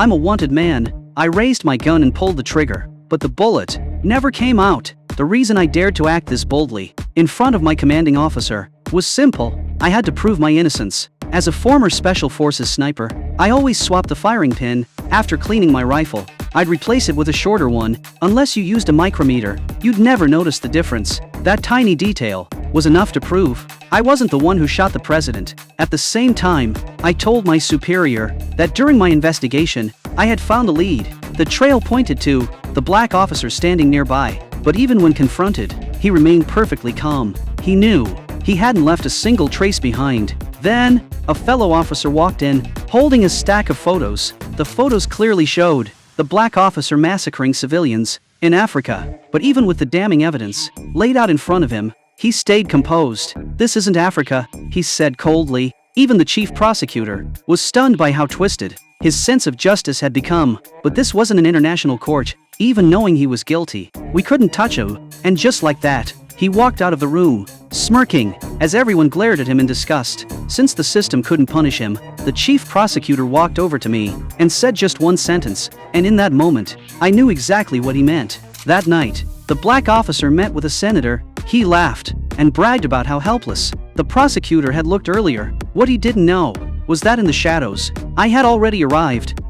I'm a wanted man. I raised my gun and pulled the trigger, but the bullet never came out. The reason I dared to act this boldly, in front of my commanding officer, was simple. I had to prove my innocence. As a former Special Forces sniper, I always swapped the firing pin. After cleaning my rifle, I'd replace it with a shorter one. Unless you used a micrometer, you'd never notice the difference. That tiny detail was enough to prove I wasn't the one who shot the president. At the same time, I told my superior that during my investigation, I had found a lead. The trail pointed to the black officer standing nearby, but even when confronted, he remained perfectly calm. He knew he hadn't left a single trace behind. Then, a fellow officer walked in, holding a stack of photos. The photos clearly showed the black officer massacring civilians in Africa. But even with the damning evidence laid out in front of him, he stayed composed. "This isn't Africa," he said coldly. Even the chief prosecutor was stunned by how twisted his sense of justice had become. But this wasn't an international court. Even knowing he was guilty, we couldn't touch him. And just like that, he walked out of the room, smirking, as everyone glared at him in disgust. Since the system couldn't punish him, the chief prosecutor walked over to me and said just one sentence, and in that moment, I knew exactly what he meant. That night, the black officer met with a senator. He laughed and bragged about how helpless the prosecutor had looked earlier. What he didn't know was that in the shadows, I had already arrived.